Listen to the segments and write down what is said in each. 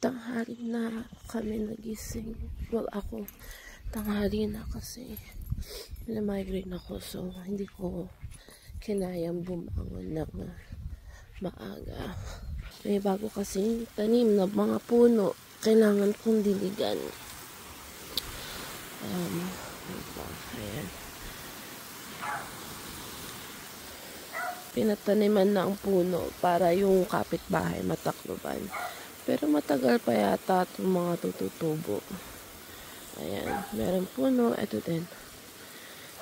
tanghali na kami nagising. Well, ako, tanghali na kasi migraine ako. So, hindi ko kinayang bumangon ng maaga. May bago kasing tanim na mga puno. Kailangan kong diligan. Ayan. Pinataniman na ang puno para yung kapitbahay matakloban. Pero matagal pa yata itong mga tututubo. Ayan, meron puno. Ito din.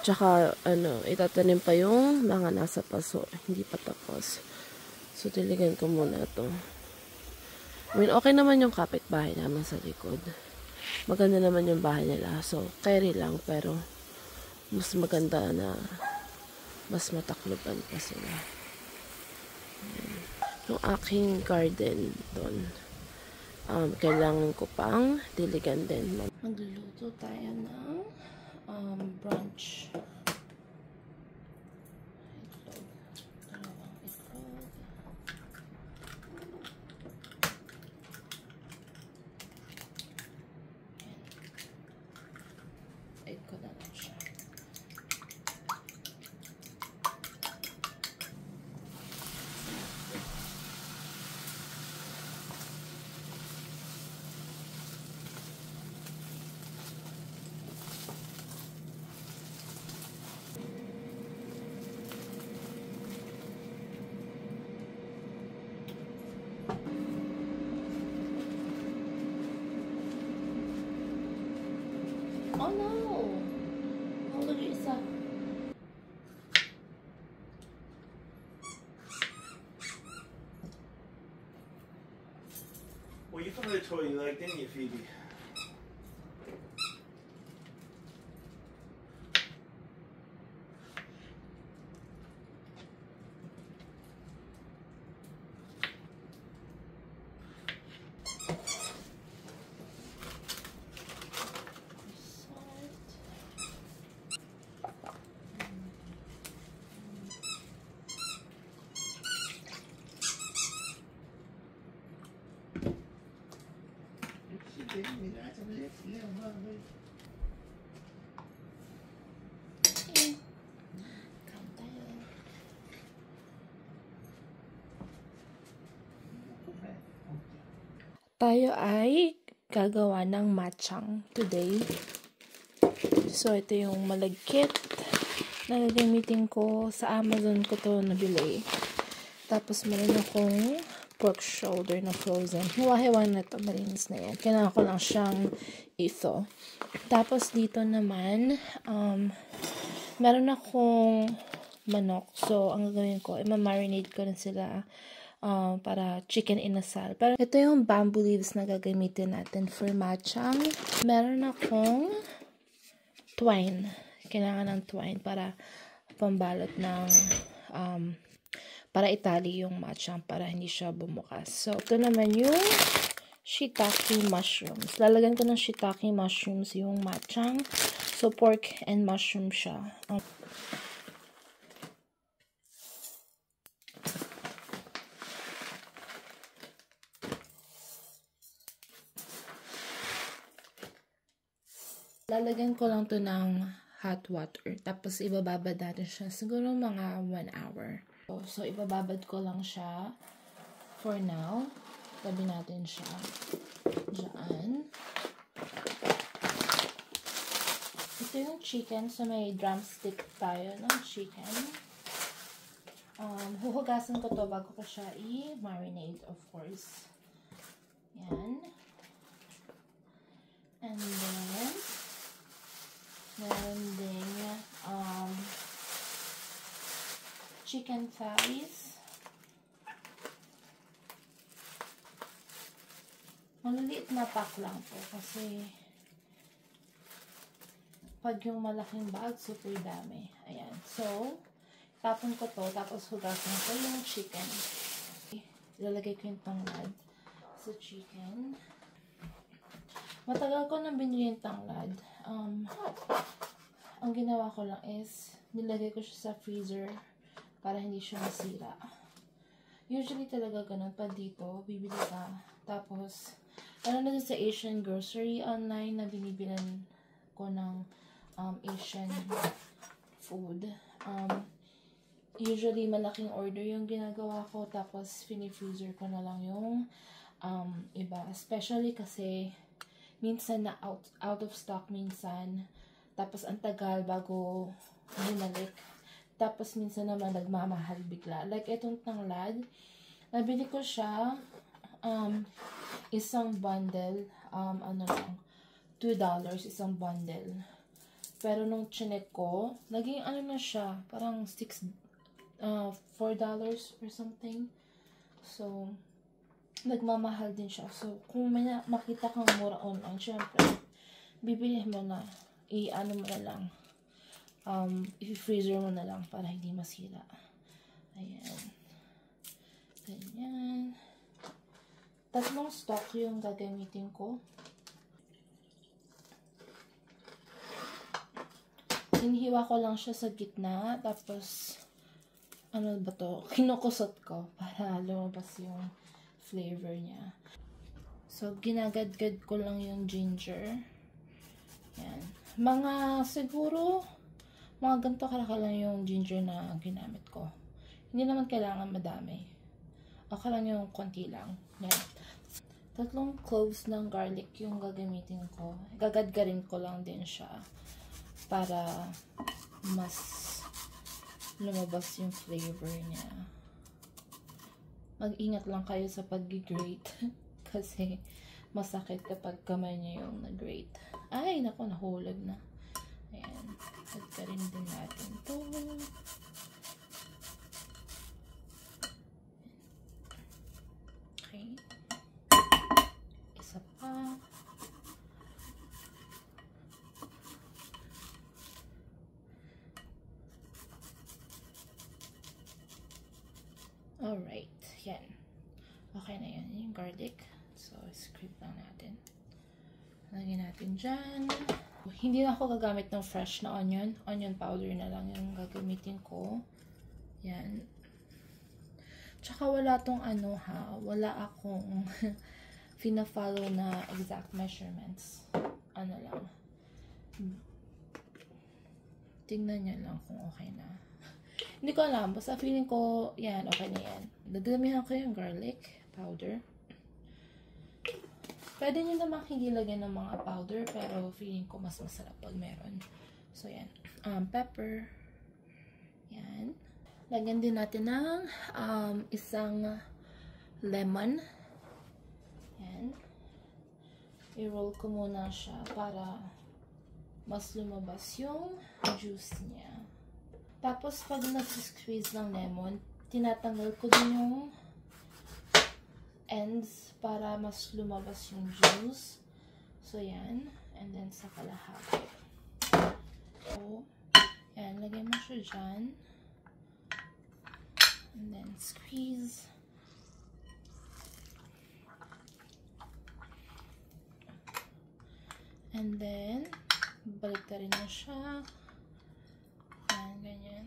Tsaka, itatanim pa yung mga nasa paso. Hindi pa tapos. So, diligan ko muna ito. I mean, okay naman yung kapitbahay naman sa likod. Maganda naman yung bahay nila. So, carry lang. Pero, mas maganda na mas matakloban pa sila. Yung aking garden doon. Kailangan ko pang diligan din. Magluluto tayo ng brunch. Itlog. Dalawang itlog. Egg ko na lang siya. Oh no! Look at yourself. Well, you found a toy you liked, didn't you, Phoebe? Tayo ay gagawa ng matchang today. So, ito yung malagkit na gagamitin ko. Sa Amazon ko to nabili. Tapos, meron akong pork shoulder na frozen. Hiwa-hiwa na to. Malinis na yan. Kailangan ko lang siyang ito. Tapos, dito naman, meron akong manok. So, ang gagawin ko, i-marinate ko na sila para chicken inasal. Pero ito yung bamboo leaves na gagamitin natin for matchang. Meron akong twine. Kailangan ng twine para pambalot ng para itali yung matchang para hindi siya bumukas. So, ito naman yung shiitake mushrooms. Lalagyan ko ng shiitake mushrooms yung matchang. So, pork and mushroom siya. Lalagyan ko lang to ng hot water. Tapos, ibababad natin siya. Siguro mga 1 hour. So, ibababad ko lang siya for now. Tabi natin siya dyan. Ito yung chicken. So, may drumstick tayo ng chicken. Huhugasan ko to bago ko siya i-marinate, of course. Yan. And then, meron ding chicken thighs. Maliliit na pack lang po kasi pag yung malaking bag, super dami. Ayan. So, tapon ko to, tapos hugasan ko yung chicken. Ilalagay ko yung tanglad sa chicken. Matagal ko nang binili yung tanglad. Ang ginawa ko lang is, nilagay ko siya sa freezer para hindi siya masira. Usually talaga ganun. Pag dito, bibili ka. Tapos, ano na sa Asian grocery online na binibilan ko ng Asian food. Usually malaking order yung ginagawa ko, tapos fini-freezer ko na lang yung iba. Especially kasi minsan na out of stock minsan. Tapos ang tagal bago bumalik. Tapos minsan naman nagmamahal bigla. Like itong tanglad, nabili ko siya isang bundle, ano lang, $2 isang bundle. Pero nung chinek ko, naging ano na siya, parang $4 or something. So, nagmamahal din siya. So, kung may makita kang mura online, syempre, bibili mo na, i-ano mo na lang, i-freezer mo na lang para hindi masira. Ayan. Ganyan. 3 stock yung gagamitin ko. Hinihiwa ko lang siya sa gitna, tapos, ano ba to? Kinukusot ko para lumabas yung flavor niya. So, ginagadgad ko lang yung ginger. Yan. Siguro, mga ganito kalaki lang yung ginger na ginamit ko. Hindi naman kailangan madami. Okay lang yung konti lang. Yan. 3 cloves ng garlic yung gagamitin ko. Gagadgarin ko lang din siya para mas lumabas yung flavor niya. Mag-ingat lang kayo sa pag-grate kasi masakit kapag kamay niyo yung nag-grate. Ay, naku, nahulog na. Ayan. Gadgarin din natin to. Okay. Isa pa. Alright. Yan. Okay na yan. Yung garlic. So, scrape lang natin. Lagyan natin dyan. Hindi na ako gagamit ng fresh na onion. Onion powder na lang yung gagamitin ko. Yan. Tsaka wala tong ano ha. Wala akong fina-follow na exact measurements. Ano lang. Tingnan nyo lang kung okay na. Hindi ko alam. Basta feeling ko, yan, okay na yan. Nagdamihan ko yung garlic powder. Pwede nyo naman hindi lagyan ng mga powder, pero feeling ko mas masarap pag meron. So, yan. Pepper. Yan. Lagyan din natin ng isang lemon. Yan. I-roll ko muna siya para mas lumabas yung juice niya. Tapos, pag nag-squeeze ng lemon, tinatanggal ko din yung ends para mas lumabas yung juice. So, yan. And then, sa kalahati. So, yan. Lagay mo siya dyan. And then, squeeze. And then, balik ka rin mo siya. Yan, ganyan.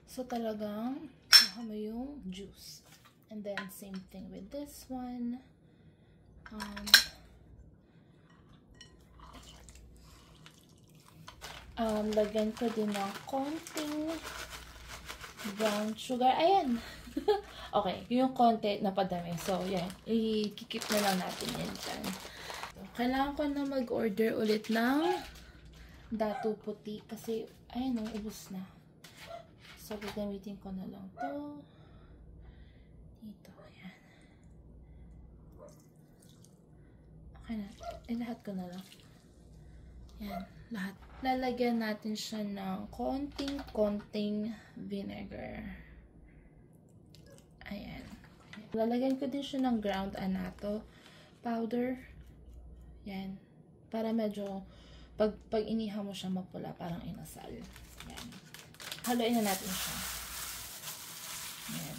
So, talagang kuha mo yung juice. And then, same thing with this one. Lagyan ko din ng konting brown sugar. Ayan! Okay, yung konti na padami. So, yan. I-keep na lang natin yan dyan. So, kailangan ko na mag-order ulit ng dato puti. Kasi, ayan o, ubos na. So, gagamitin ko na lang to. Dito, ayan. Okay na. Lahat ko na lang. Yan, lahat. Lalagyan natin siya ng konting vinegar. Ayan. Lalagyan ko din siya ng ground annatto powder. Yan. Para medyo, pag inihaw mo siya mapula, parang inasal. Yan. Haluin na natin siya. Yan.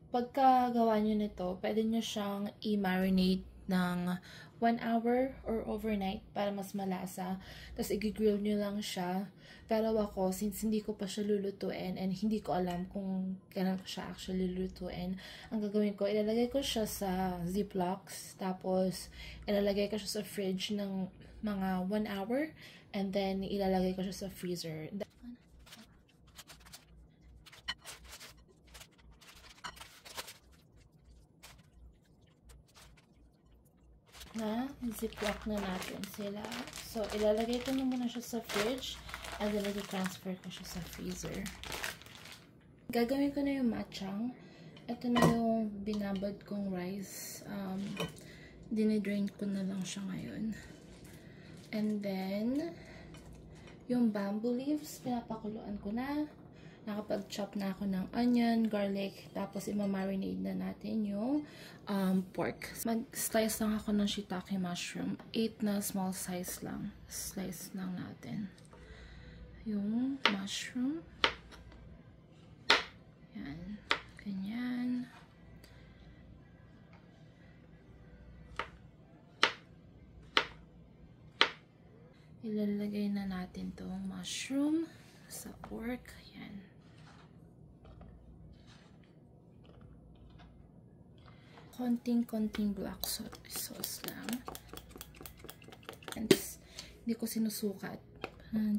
Pagka gawa nyo nito, pwede nyo siyang i-marinate ng 1 hour or overnight para mas malasa. Tapos i-grill nyo lang siya. Pero ako, since hindi ko pa siya lulutuin and hindi ko alam kung kailan ko siya actually lulutuin, ang gagawin ko, ilalagay ko siya sa Ziplocs. Tapos, ilalagay ko siya sa fridge ng mga 1 hour. And then, ilalagay ko siya sa freezer. Na ziplock na natin sila. So, ilalagay ko na muna siya sa fridge and then i-transfer ko siya sa freezer. Gagawin ko na yung matchang. Ito na yung binabad kong rice. Dinidrain ko na lang siya ngayon. And then, yung bamboo leaves, pinapakuluan ko na. Nakapag-chop na ako ng onion, garlic, tapos ima-marinate na natin yung pork. Mag-slice lang ako ng shiitake mushroom. 8 na small size lang. Slice lang natin. Yung mushroom. Yan. Ganyan. Ilalagay na natin tong mushroom sa pork. Yan. Konting black sauce lang. And hindi ko sinusukat.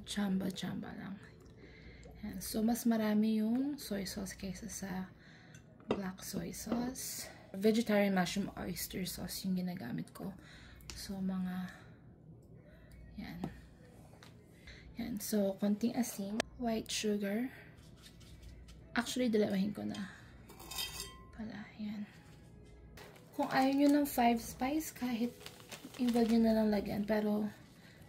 Chamba lang. Yan. So, mas marami yung soy sauce kaysa sa black soy sauce. Vegetarian mushroom oyster sauce yung ginagamit ko. So, mga yan. Yan. So, konting asin. White sugar. Actually, dalawahin ko na. Pala. Yan. Kung ayaw nyo ng 5 spice, kahit iba nyo na lang lagyan. Pero,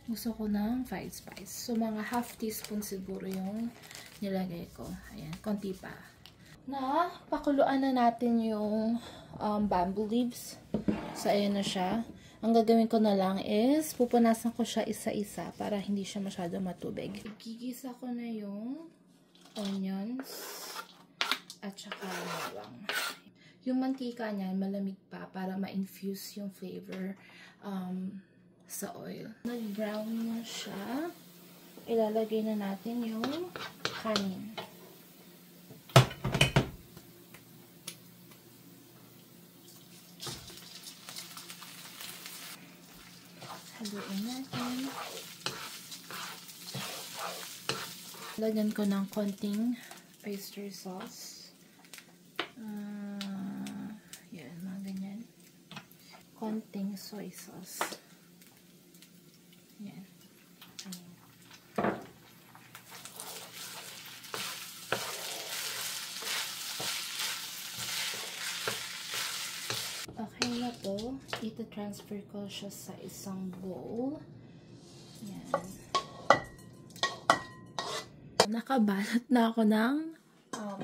gusto ko ng 5 spice. So, mga half teaspoon siguro yung nilagay ko. Ayan. Konti pa. Pakuluan na natin yung bamboo leaves. So, ayan na siya. Ang gagawin ko na lang is, pupunasan ko siya isa-isa para hindi siya masyado matubig. Gigisa ko na yung onions at saka bawang. Yung mantika niya, malamig pa para ma-infuse yung flavor sa oil. Nag-brown na siya. Ilalagay na natin yung kanin. Haluin natin. Lagyan ko ng konting oyster sauce. Yan, mga ganyan. Konting soy sauce. Yan. Okay na to. Ito-transfer ko siya sa isang bowl. Yan. Nakabalot na ako ng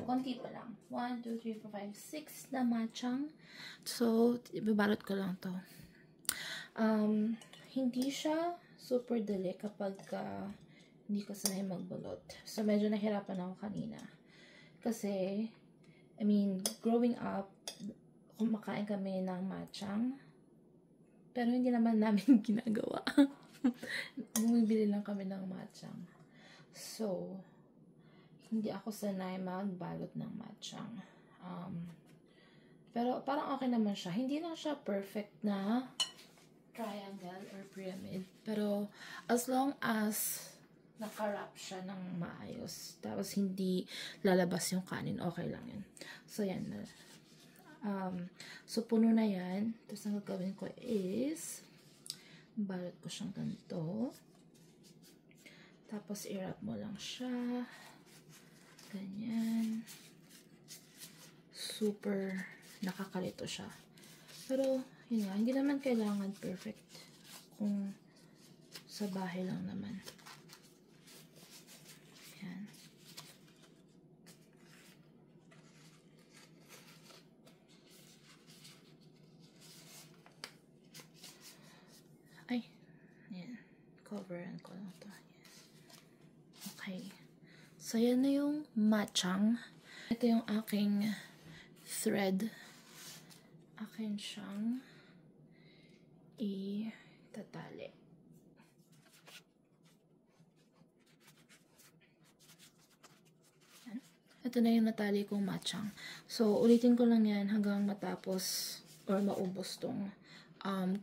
konti pa lang. 1, 2, 3, 4, 5, 6 na matchang. So, ibabalot ko lang to. Hindi siya super dali kapag hindi ko sanay magbalot. So, medyo nahirapan ako kanina. Kasi, I mean, growing up, kumakain kami ng matchang. Pero hindi naman namin ginagawa. Bumibili lang kami ng matchang. So, hindi ako sanay magbalot ng matchang. Pero parang okay naman siya. Hindi lang siya perfect na triangle or pyramid. Pero as long as naka-wrap siya ng maayos, tapos hindi lalabas yung kanin, okay lang yun. So, yan. So, puno na yan. Tapos, ang gagawin ko is balot ko siyang ganito. Tapos, i-wrap mo lang siya. Ganyan. Super nakakalito siya. Pero, yun nga, hindi naman kailangan perfect kung sa bahay lang naman. Yan. Ay, yan. Coveran ko lang ito. Okay. So, yan na yung matchang. Ito yung aking thread. Akin siyang itatali. Ito na yung natali kong matchang. So, ulitin ko lang yan hanggang matapos or maubos tong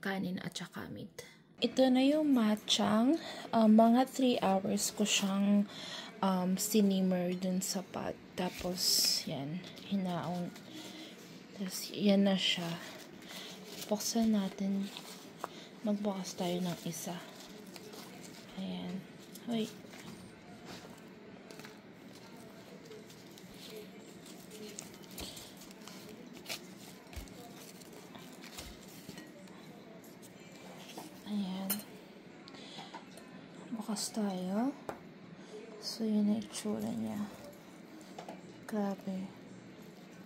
kanin at saka meat. Ito na yung matchang. Mga 3 hours ko siyang sinimmer dun sa pot. Tapos, yan. Hinaon. Tapos, yan na siya. Buksan natin. Magbukas tayo ng isa. Ayan. Hoy. Ayan. Bukas tayo. So, yun na itsura niya. Grabe.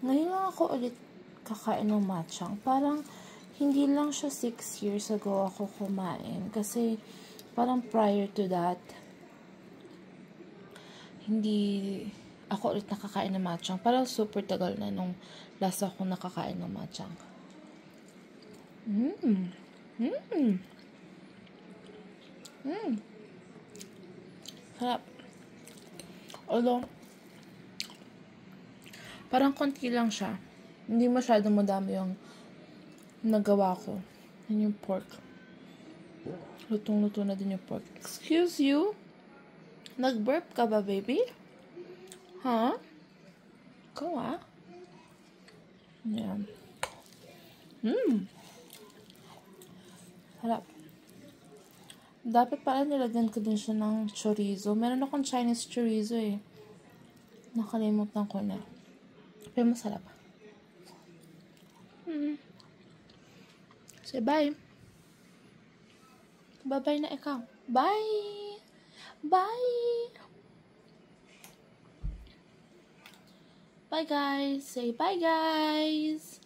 Ngayon lang ako ulit kakain ng matchang. Parang, hindi lang siya 6 years ago ako kumain. Kasi, parang prior to that, hindi ako ulit nakakain ng matchang. Parang super tagal na nung last ako nakakain ng matchang. Sarap. Although, parang konti lang siya. Hindi masyadong madami yung nagawa ko. Yan yung pork. Lutong-luto na din yung pork. Excuse you? Nag-burp ka ba, baby? Huh? Ikaw ah? Yan. Sarap. Dapat pala nilagyan ko din siya ng chorizo. Meron akong Chinese chorizo eh. Nakalimutan ko na. Pero masarap. Say bye. Bye-bye na ikaw. Bye! Bye! Bye guys! Say bye guys!